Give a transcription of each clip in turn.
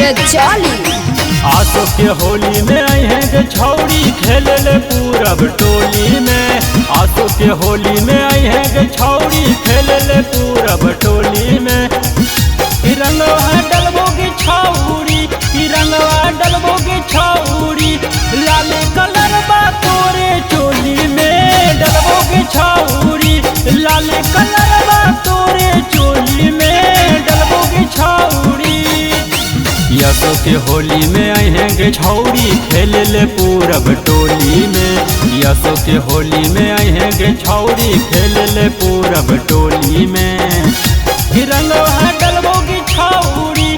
ब्रजाली। आसो के होली में आई है गे छौड़ी खेले ले पूरब टोली में। आसो के होली में आई है गे छौड़ी खेले ले पूरब टोली में। रंगवा डलबोगी छौड़ी, रंगवा डलबोगी छौड़ी, लाल कलर बा तोरे चोली में। डलबोगी छौड़ी, लाल कलर बा तोरे चोली में। डलबोगी छौड़ी। यसो के होली में आई हैं गे छौड़ी खेले ले पूरब टोली में। यसो के होली में आई हैं गे छौड़ी खेले ले पूरब टोली में। रंगवा डलबोगी छौड़ी,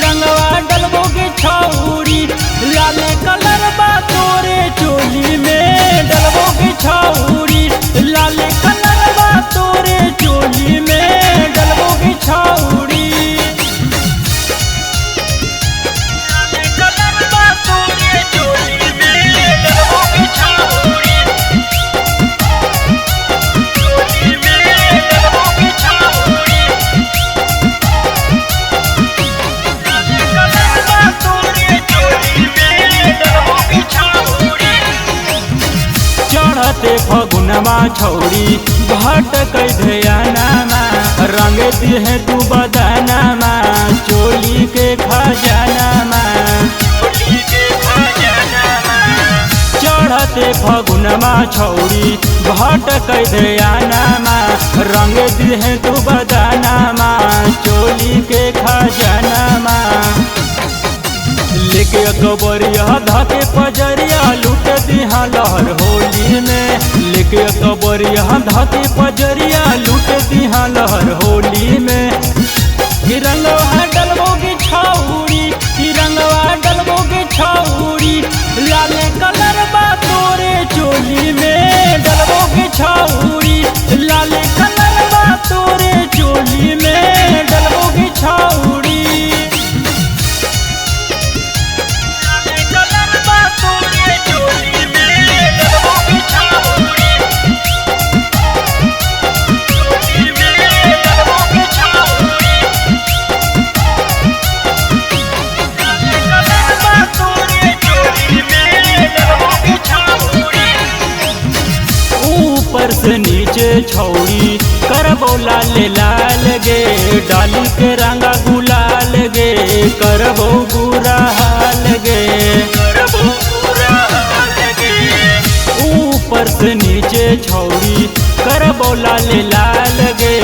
रंगवा डलबोगी छौड़ी, लाल कलर बा तोरे चोली में। डलबोगी छौड़ी, लाल कलर बा तोरे चोली में। डलबोगी छौड़ी। चढ़ते फगुनमा छौड़ी भटक ध्यानमा, रंग दिहे तू बदनामा चोली के खजानामा। चढ़ते फगुनमा छौड़ी भटक ध्यानमा, रंग दिहे तू बदनामा चोली के खजानामा। लेके कबरिया धाके पजरिया लूट दिहा लहर होली में। लेके कबरिया धाके पजरिया लूट दिहा लहर होली में। रंगवा डलबोगी छौड़ी, रंगवा डलबोगी छौड़ी, लाल कलर बा तोरे चोली में। डलबोगी छौड़ी, लाल कलर बा तोरे चोली में। डलबोगी छौड़ी। ऊपर से नीचे छौड़ी करबो लाल लाल गे, डाली के रंगा गुलाल गे करबो बुरा हाल गे। ऊपर से नीचे छौड़ी करबो लाल लाल गे,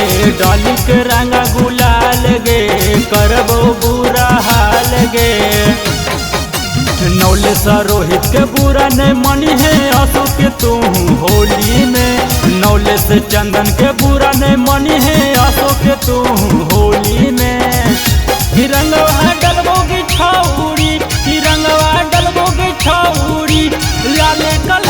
डाली के रंगा गुलाल गे करबो बुरा हाल गे। नौले सा रोहित के बुरा नहीं मनी है आंसू के तू होली में। नौले से चंदन के बुरा नहीं मनी है आंसू के तू होली में। रंगवा डलबोगी छौड़ी, रंगवा डलबोगी छौड़ी, लाल कलर